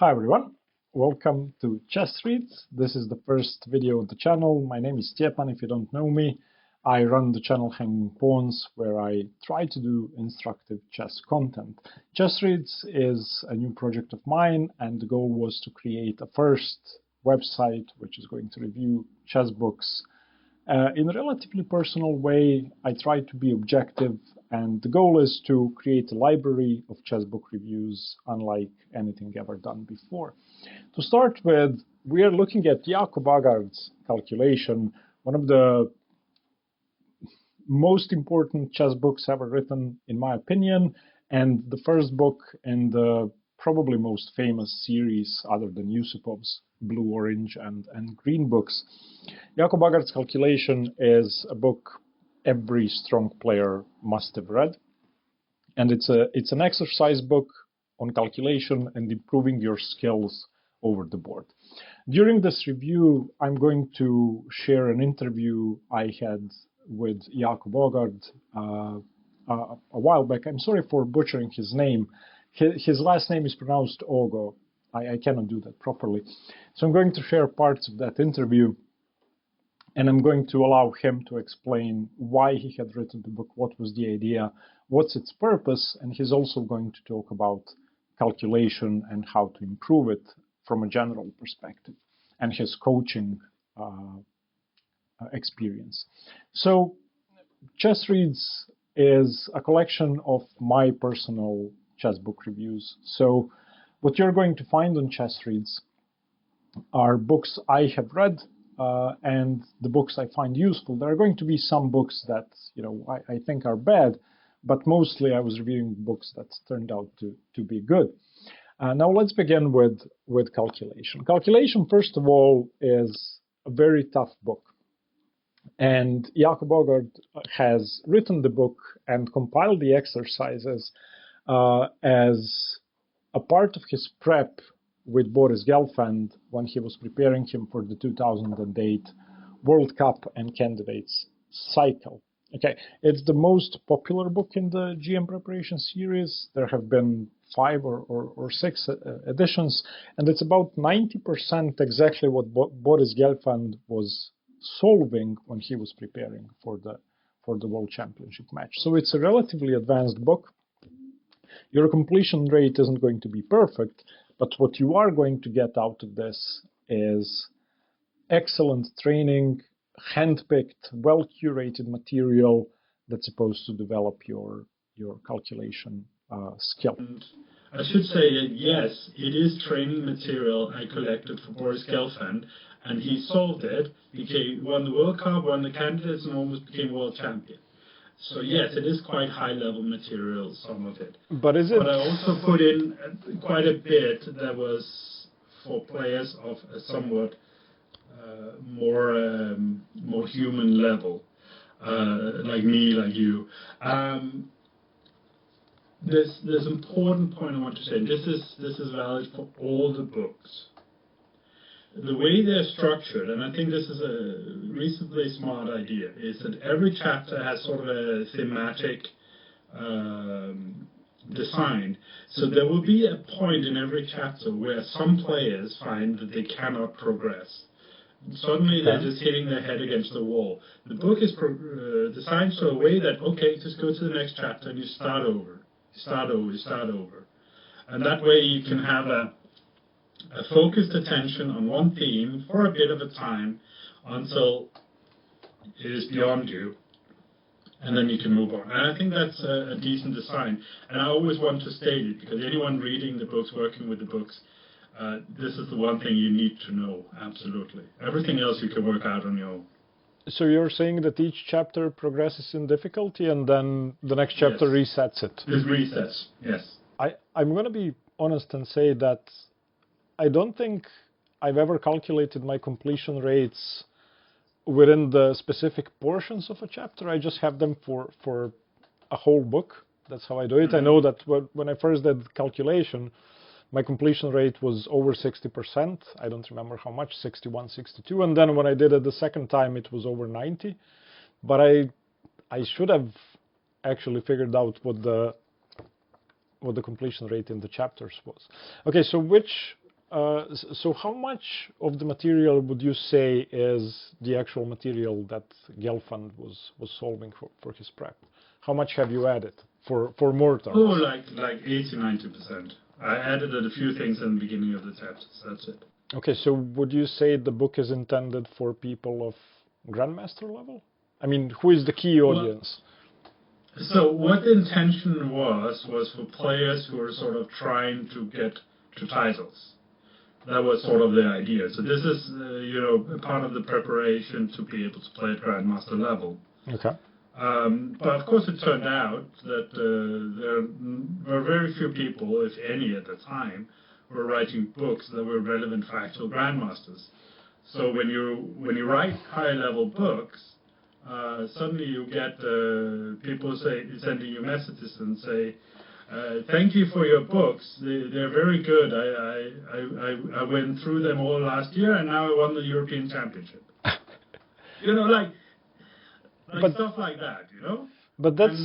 Hi everyone, welcome to Chessreads. This is the first video on the channel. My name is Stepan. If you don't know me, I run the channel Hanging Pawns, where I try to do instructive chess content. Chessreads is a new project of mine, and the goal was to create a first website which is going to review chess books in a relatively personal way. I try to be objective, and the goal is to create a library of chess book reviews unlike anything ever done before. To start with, we are looking at Jacob Aagaard's calculation, one of the most important chess books ever written, in my opinion, and the first book in the probably most famous series other than Yusupov's Blue, Orange, and Green books. Jacob Aagaard's calculation is a book every strong player must have read, and it's an exercise book on calculation and improving your skills over the board. During this review, I'm going to share an interview I had with Jacob Aagaard a while back. I'm sorry for butchering his name. His last name is pronounced Ogo. I cannot do that properly. So I'm going to share parts of that interview, and I'm going to allow him to explain why he had written the book, what was the idea, what's its purpose, and he's also going to talk about calculation and how to improve it from a general perspective, and his coaching experience. So Chessreads is a collection of my personal chess book reviews. So what you're going to find on Chessreads are books I have read and the books I find useful. There are going to be some books that I think are bad, but mostly I was reviewing books that turned out to be good. Now let's begin with calculation. Calculation, first of all, is a very tough book. And Jacob Aagaard has written the book and compiled the exercises as a part of his prep with Boris Gelfand when he was preparing him for the 2008 World Cup and Candidates cycle. Okay, it's the most popular book in the GM preparation series. There have been 5 or 6 editions, and it's about 90% exactly what Boris Gelfand was solving when he was preparing for the World Championship match. So it's a relatively advanced book. Your completion rate isn't going to be perfect, but what you are going to get out of this is excellent training, hand-picked, well-curated material that's supposed to develop your calculation skill. And I should say that yes, it is training material I collected for Boris Gelfand, and he solved it, won the World Cup, won the Candidates, and almost became world champion. So yes, it is quite high-level material, some of it. But is it? But I also put in quite a bit that was for players of a somewhat more human level, like me, like you. There's an important point I want to say. This is valid for all the books. The way they're structured, and I think this is a reasonably smart idea, is that every chapter has sort of a thematic design. So there will be a point in every chapter where some players find that they cannot progress. Suddenly they're just hitting their head against the wall. The book is designed so a way that, okay, just go to the next chapter and you start over. You start over. And that way you can have a focused attention on one theme for a bit of a time until it is beyond you, and then you can move on. And I think that's a decent design. And I always want to state it, because anyone reading the books, working with the books, this is the one thing you need to know, absolutely. Everything else you can work out on your own. So you're saying that each chapter progresses in difficulty and then the next chapter resets it? It resets, yes. I'm going to be honest and say that I don't think I've ever calculated my completion rates within the specific portions of a chapter. I just have them for a whole book. That's how I do it. I know that when I first did calculation, my completion rate was over 60%. I don't remember how much, 61, 62. And then when I did it the second time, it was over 90. But I should have actually figured out what the completion rate in the chapters was. Okay, so which So how much of the material would you say is the actual material that Gelfand was solving for his prep? How much have you added for more turns? Oh, like 80-90%. I added a few things in the beginning of the chapters. That's it. Okay, so would you say the book is intended for people of Grandmaster level? I mean, who is the key audience? So what the intention was for players who are sort of trying to get to titles. That was sort of the idea. So this is, part of the preparation to be able to play at Grandmaster level. Okay. But of course, it turned out that there were very few people, if any, at the time, who were writing books that were relevant for actual grandmasters. So when you write high-level books, suddenly you get people sending you messages and say, "Thank you for your books. They're very good. I went through them all last year, and now I won the European Championship." But stuff like that, But that's...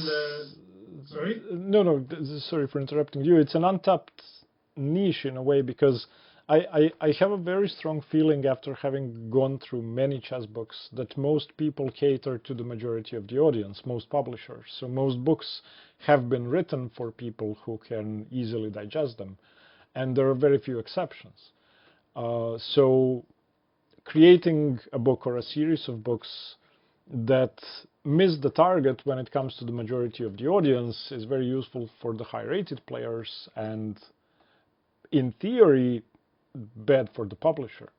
sorry? No, sorry for interrupting you. It's an untapped niche in a way, because I have a very strong feeling after having gone through many chess books that most people cater to the majority of the audience, most publishers. So most books have been written for people who can easily digest them. And there are very few exceptions. So creating a book or a series of books that miss the target when it comes to the majority of the audience is very useful for the high-rated players, and in theory, bad for the publisher.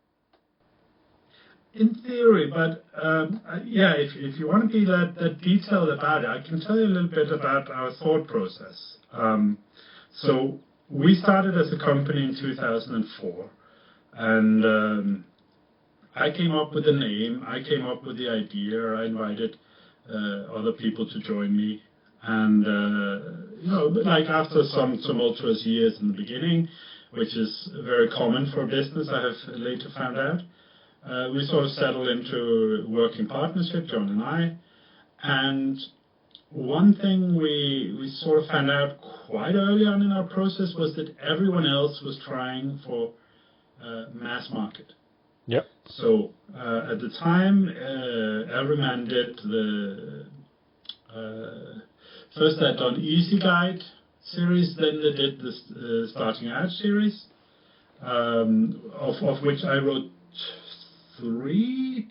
In theory, but if you want to be that detailed about it, I can tell you a little bit about our thought process. So we started as a company in 2004, and I came up with the name, I came up with the idea, I invited other people to join me, and after some tumultuous years in the beginning, which is very common for business, I have later found out, we sort of settled into working partnership, John and I, and one thing we sort of found out quite early on in our process was that everyone else was trying for mass market. Yep. So at the time, Everyman did the first they'd done Easy Guide series, then they did the Starting Out series, of which I wrote three.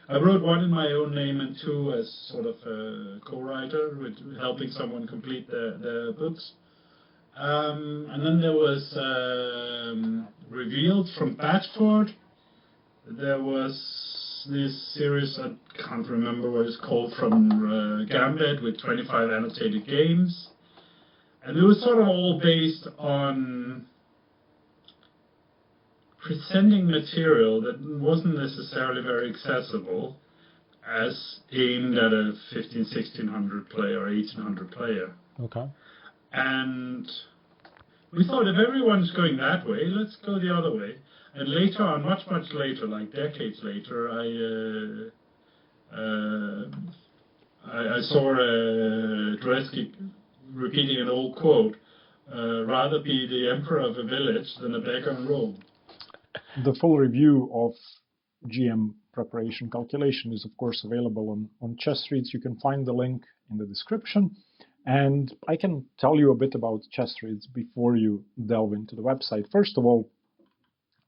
I wrote one in my own name and two as sort of a co-writer, with helping someone complete their books. And then there was Revealed from Batford. There was this series, I can't remember what it's called, from Gambit, with 25 annotated games. And it was sort of all based on presenting material that wasn't necessarily very accessible, as aimed at a 1600 player or 1800 player. Okay. And we thought, if everyone's going that way, let's go the other way. And later on, much later, like decades later, I saw Dvoretsky repeating an old quote, rather be the emperor of a village than a beggar in Rome. The full review of GM preparation calculation is, of course, available on Chessreads. You can find the link in the description. And I can tell you a bit about Chessreads before you delve into the website. First of all,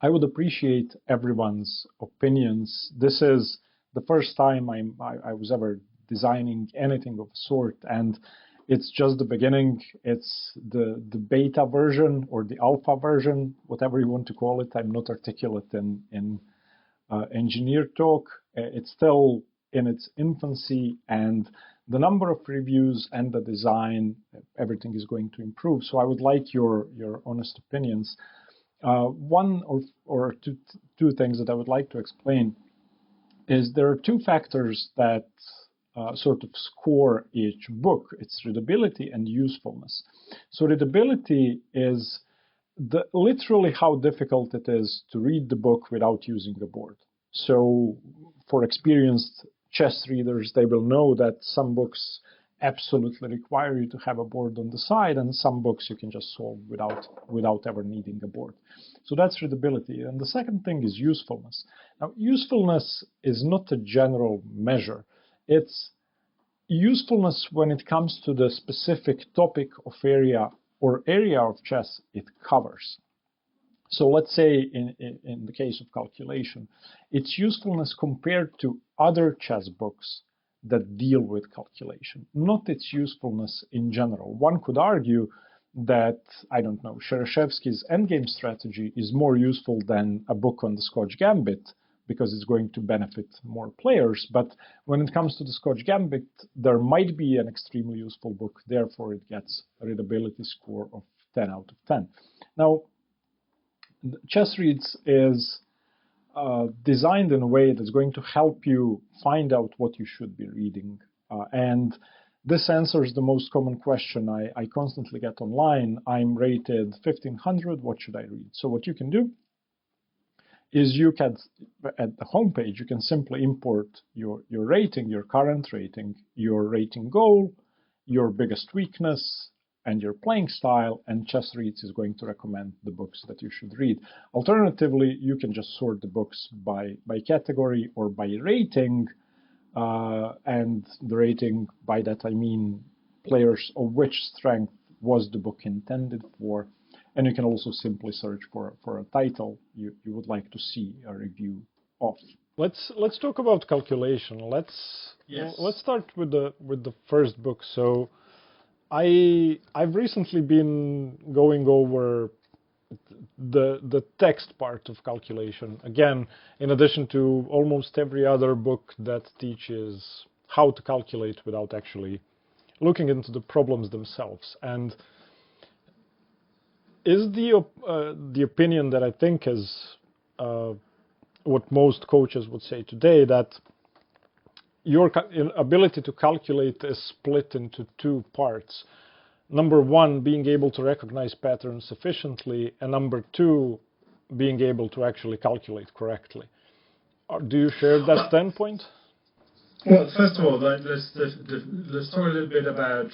I would appreciate everyone's opinions. This is the first time I was ever designing anything of the sort, and it's just the beginning. It's the beta version or the alpha version, whatever you want to call it. I'm not articulate in engineer talk. It's still in its infancy, and the number of reviews and the design, everything is going to improve. So I would like your honest opinions. One or two things that I would like to explain is there are two factors that sort of score each book. It's readability and usefulness. So readability is literally how difficult it is to read the book without using a board. So for experienced chess readers, they will know that some books absolutely require you to have a board on the side, and some books you can just solve without ever needing a board. So that's readability. And the second thing is usefulness. Now, usefulness is not a general measure. It's usefulness when it comes to the specific topic of area or area of chess it covers. So let's say in the case of calculation, its usefulness compared to other chess books that deal with calculation, not its usefulness in general. One could argue that, I don't know, Shereshevsky's endgame strategy is more useful than a book on the Scotch Gambit because it's going to benefit more players. But when it comes to the Scotch Gambit, there might be an extremely useful book. Therefore, it gets a readability score of 10 out of 10. Now, Chessreads is designed in a way that's going to help you find out what you should be reading. And this answers the most common question I constantly get online. I'm rated 1500, what should I read? So what you can do is you can, at the homepage, you can simply import your rating, your current rating, your rating goal, your biggest weakness, and your playing style, and Chessreads is going to recommend the books that you should read. Alternatively, you can just sort the books by category or by rating, and the rating, by that I mean players of which strength was the book intended for, and you can also simply search for a title you would like to see a review of. Let's talk about calculation. Let's start with the first book. So I've recently been going over the text part of calculation. Again, in addition to almost every other book that teaches how to calculate without actually looking into the problems themselves. And is the opinion that I think is what most coaches would say today, that your ability to calculate is split into two parts. Number one, being able to recognize patterns sufficiently, and number two, being able to actually calculate correctly. Do you share that standpoint? Well, first of all, let's talk a little bit about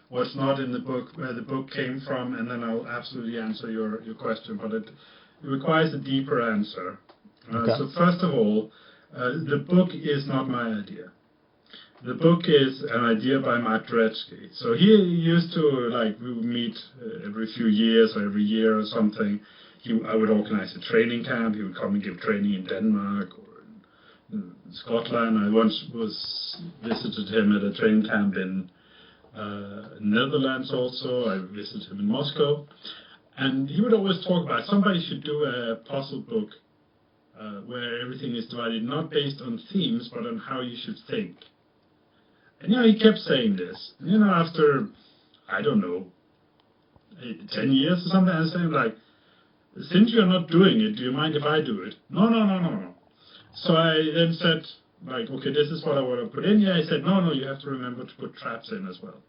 what's not in the book, where the book came from, and then I'll absolutely answer your question, but it requires a deeper answer. Okay. So first of all, the book is not my idea. The book is an idea by Dvoretsky. So he used to, we would meet every few years or every year or something. I would organize a training camp. He would come and give training in Denmark or in Scotland. I once visited him at a training camp in Netherlands also. I visited him in Moscow. And he would always talk about somebody should do a puzzle book where everything is divided not based on themes, but on how you should think. And he kept saying this. After, I don't know, 10 years or something, I was saying, since you're not doing it, do you mind if I do it? No. So I then said, okay, this is what I want to put in here. I said, no, you have to remember to put traps in as well.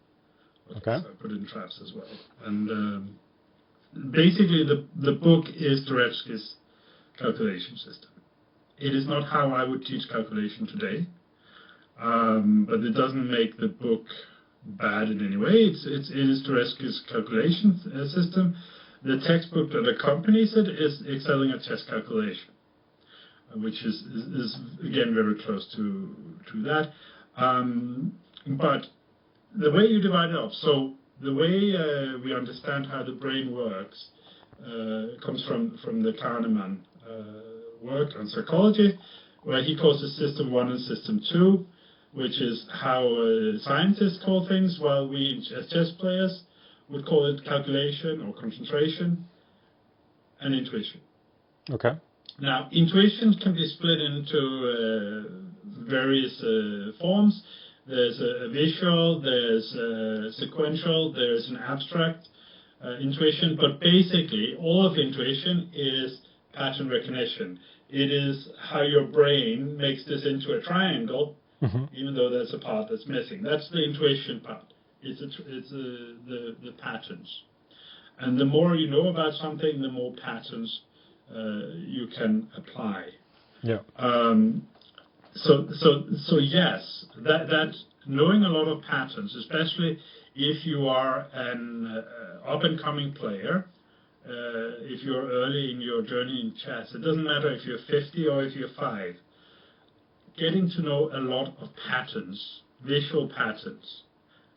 Okay. So I put in traps as well. And basically, the book is Dvoretsky's calculation system. It is not how I would teach calculation today, but it doesn't make the book bad in any way. It is Dvoretsky's calculation system. The textbook that accompanies it is Excelling at Chess Calculation, which is again very close to that. But the way you divide it up, so the way we understand how the brain works comes from the Kahneman work on psychology, where he calls it System 1 and System 2, which is how scientists call things, while we as chess players would call it calculation or concentration and intuition. Okay. Now, intuition can be split into various forms. There's a visual, there's a sequential, there's an abstract intuition, but basically all of intuition is pattern recognition. It is how your brain makes this into a triangle, even though there's a part that's missing. That's the intuition part. It's the patterns. And the more you know about something, the more patterns you can apply. Yeah. So yes, that knowing a lot of patterns, especially if you are an up-and-coming player, if you're early in your journey in chess, it doesn't matter if you're 50 or if you're 5. Getting to know a lot of patterns, visual patterns,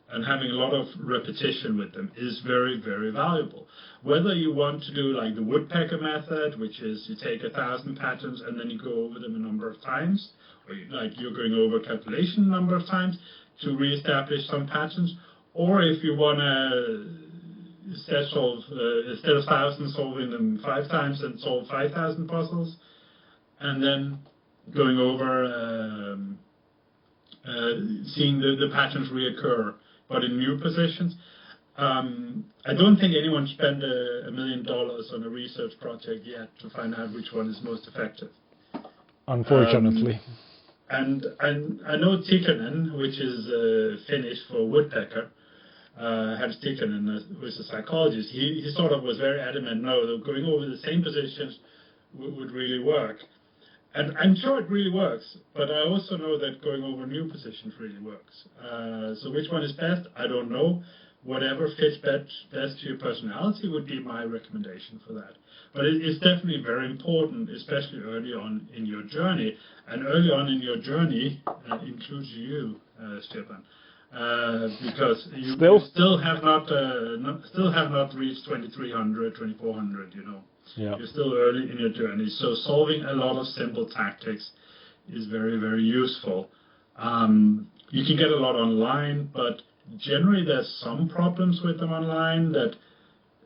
and having a lot of repetition with them is very, very valuable. Whether you want to do like the woodpecker method, which is you take 1,000 patterns and then you go over them a number of times, or you're going over calculation a number of times to reestablish some patterns, or if you want to instead of 1,000 solving them 5 times and solve 5,000 puzzles, and then going over seeing the patterns reoccur, but in new positions. I don't think anyone spent $1 million on a research project yet to find out which one is most effective. Unfortunately. And I know Tikkanen, which is Finnish for woodpecker, Hans Tikkanen, who is a psychologist, he sort of was very adamant, no, going over the same positions would really work. And I'm sure it really works, but I also know that going over new positions really works. So which one is best? I don't know. Whatever fits best to your personality would be my recommendation for that. But it's definitely very important, especially early on in your journey. And early on in your journey includes you, Stefan, because you still have not reached 2,300, 2,400. You know. Yeah. You're still early in your journey, so solving a lot of simple tactics is very, very useful. You can get a lot online, but generally there's some problems with them online that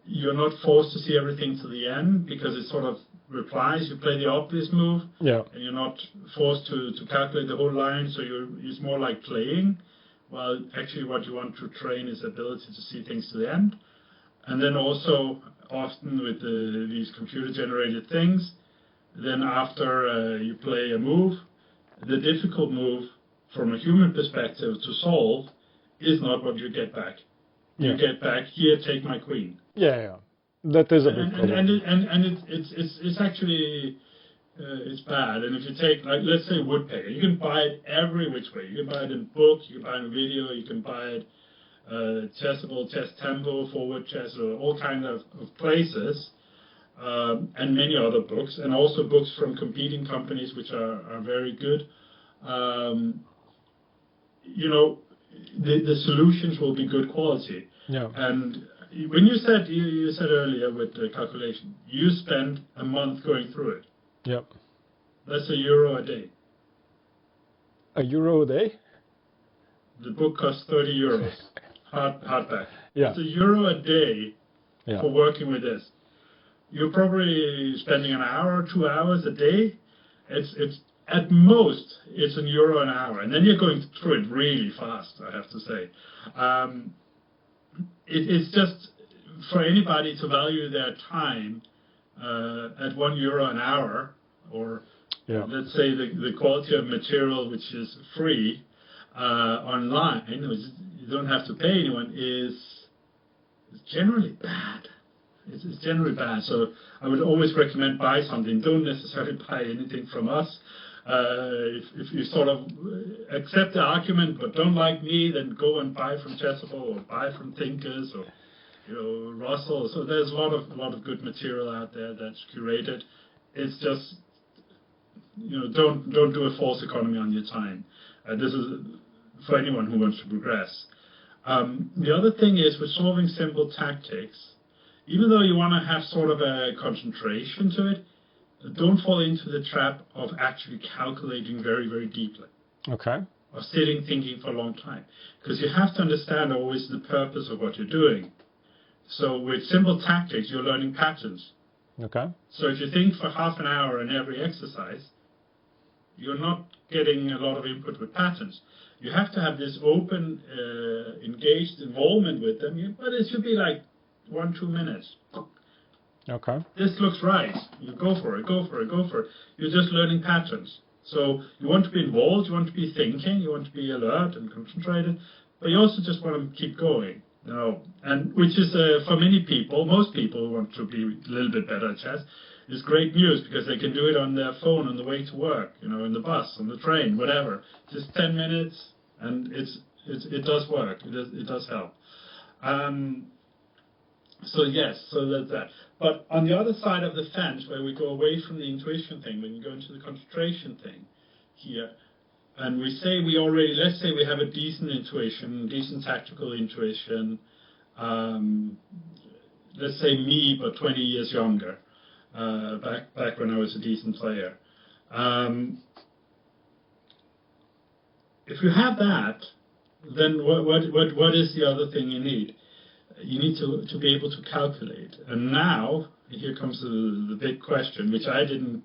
you're not forced to see everything to the end because it sort of replies. You play the obvious move, and you're not forced to calculate the whole line, so it's more like playing, while actually what you want to train is ability to see things to the end. And then also, often with these computer-generated things, then after you play a move, the difficult move from a human perspective to solve is not what you get back. You get back, here, take my queen. Yeah. That is a big problem. And it's actually, it's bad. And if you take, like, let's say woodpecker, you can buy it every which way. You can buy it in book, you can buy it in video, you can buy it Chessable, Chess Tempo, Forward Chess, or all kinds of places, and many other books, and also books from competing companies which are very good. You know, the solutions will be good quality. Yeah. And when you said earlier with the calculation, you spend a month going through it. Yep. That's €1 a day. €1 a day? The book costs €30. Hardback. Yeah. It's €1 a day for working with this. You're probably spending an hour or 2 hours a day. It's at most it's €1 an hour, and then you're going through it really fast. I have to say, it's just for anybody to value their time at €1 an hour, or let's say the quality of material which is free online, which you don't have to pay anyone, is generally bad. It's generally bad. So I would always recommend buy something. Don't necessarily buy anything from us. If you sort of accept the argument but don't like me, then go and buy from Chessable or buy from Thinkers or Russell. So there's a lot of good material out there that's curated. It's just don't do a false economy on your time. This is for anyone who wants to progress. The other thing is with solving simple tactics, even though you want to have sort of a concentration to it, don't fall into the trap of actually calculating very, very deeply. Okay. Or sitting thinking for a long time. Because you have to understand always the purpose of what you're doing. So with simple tactics, you're learning patterns. Okay. So if you think for half an hour in every exercise, you're not getting a lot of input with patterns. You have to have this open, engaged involvement with them, but it should be like 1-2 minutes. Okay. This looks right. You go for it, go for it, go for it. You're just learning patterns. So you want to be involved, you want to be thinking, you want to be alert and concentrated, but you also just want to keep going. And which is for many people, most people who want to be a little bit better at chess, is great news because they can do it on their phone on the way to work, in the bus, on the train, whatever. Just 10 minutes, and it's it does work. It does help. So yes, so that's that. But on the other side of the fence, where we go away from the intuition thing, when you go into the concentration thing here, and we say let's say we have a decent intuition, decent tactical intuition, let's say me, but 20 years younger, back when I was a decent player. If you have that, then what is the other thing you need? You need to be able to calculate. And now, here comes the big question, which I didn't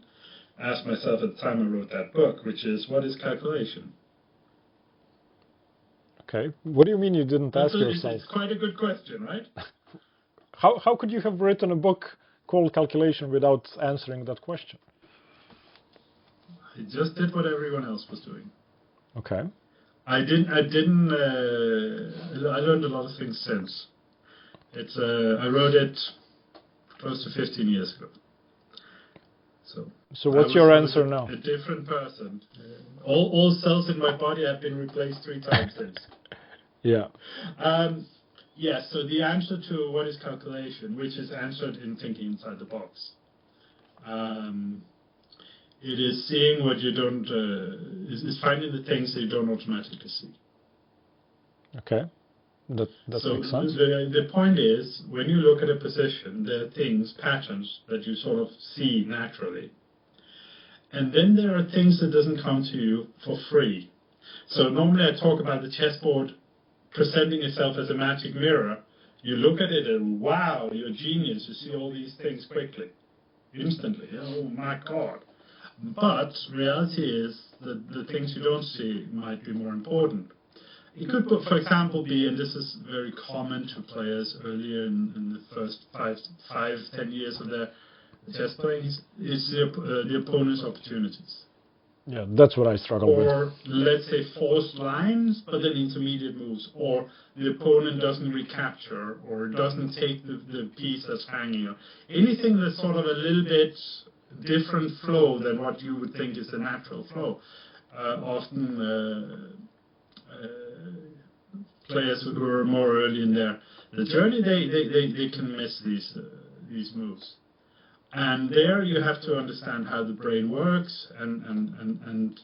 ask myself at the time I wrote that book, which is, what is calculation? Okay. What do you mean you didn't ask yourself? It's quite a good question, right? How could you have written a book called Calculation without answering that question? I just did what everyone else was doing. Okay. I learned a lot of things since. I wrote it close to 15 years ago. So what's your answer now? A different person. All cells in my body have been replaced 3 times since. Yeah. Yes, so the answer to what is calculation, which is answered in thinking inside the box. It is seeing what you don't, is finding the things that you don't automatically see. Okay. That makes sense. The point is, when you look at a position, there are things, patterns, that you sort of see naturally. And then there are things that doesn't come to you for free. So normally I talk about the chessboard presenting itself as a magic mirror. You look at it and wow, you're a genius. You see all these things quickly, instantly. Oh my God. But reality is that the things you don't see might be more important. It could, for example, be, and this is very common to players earlier in the first 5-10 years of their chess playing, is the opponent's opportunities. Yeah, that's what I struggle with. Or, let's say, forced lines, but then intermediate moves. Or the opponent doesn't recapture, or doesn't take the piece that's hanging. Anything that's sort of a little bit different flow than what you would think is the natural flow. Often players who are more early in the journey, they can miss these moves. And there you have to understand how the brain works, and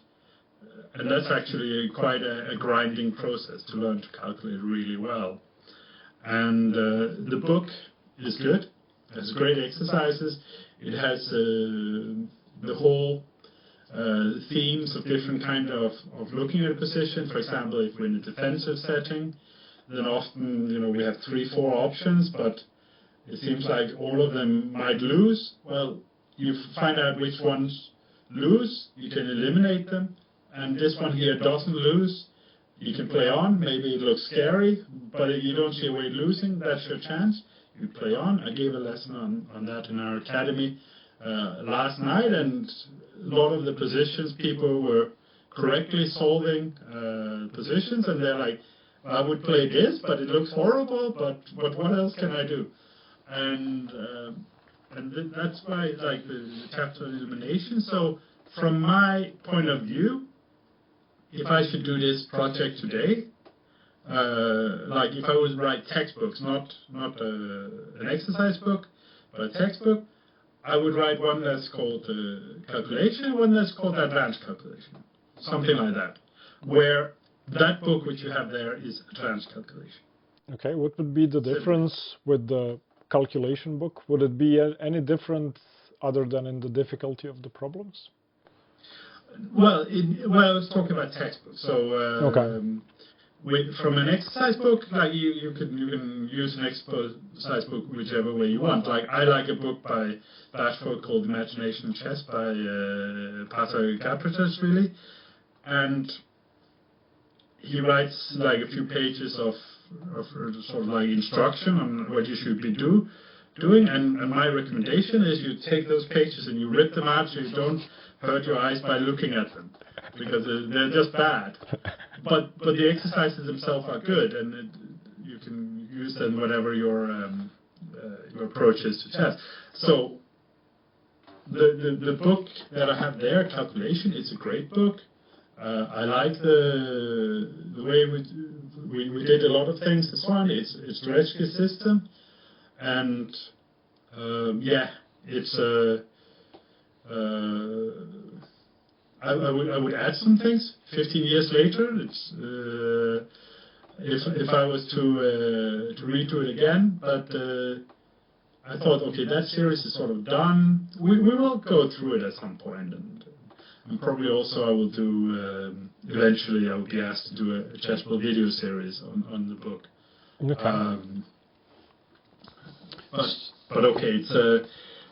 that's actually quite a grinding process to learn to calculate really well. And the book is good. It has great exercises. It has the whole themes of different kind of looking at a position. For example, if we're in a defensive setting, then often we have 3-4 options, but it seems like all of them might lose. Well, you find out which ones lose, you can eliminate them, and this one here doesn't lose. You can play on, maybe it looks scary, but if you don't see a way losing, that's your chance. You play on. I gave a lesson on that in our academy last night, and a lot of the positions, people were correctly solving positions, and they're like, I would play this, but it looks horrible, but what else can I do? And that's why, like, the chapter on elimination. So from my point of view, if I should do this project today, like if I was to write textbooks, not an exercise book, but a textbook, I would write one that's called calculation, one that's called advanced calculation, something like that, where that book which you have there is advanced calculation. Okay, what would be the difference with the calculation book? Would it be any different other than in the difficulty of the problems? Well, I was talking about textbooks. So okay. From an exercise book, like you can use an exercise book whichever way you want. Like I like a book by Bashford called Imagination of Chess by Pater Gabritas, really, and he writes like a few pages of sort of like instruction on what you should be doing. And my recommendation is you take those pages and you rip them out so you don't hurt your eyes by looking at them, because they're just bad. But the exercises themselves are good, and you can use them whatever your approach is to chess. So the book that I have there, Calculation, is a great book. I like the way we did a lot of things. This one, it's Dvoretsky's system, and yeah, it's I would add some things. 15 years later, it's if I was to redo it again, but I thought, okay, that series is sort of done. We will go through it at some point, and probably also I will do eventually. I will be asked to do a chessable video series on the book. Okay. But okay, it's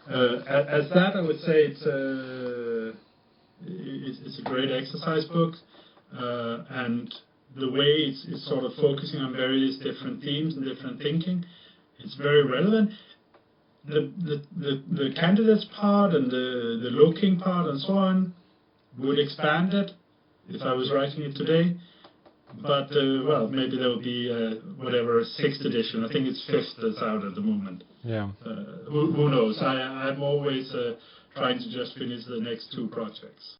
as that I would say it's a great exercise book, and the way it's sort of focusing on various different themes and different thinking, it's very relevant. The candidates part and the looking part and so on would expand it if I was writing it today. But well, maybe there will be whatever 6th edition. I think it's 5th that's out at the moment. Yeah. Who knows? I'm always trying to just finish the next 2 projects.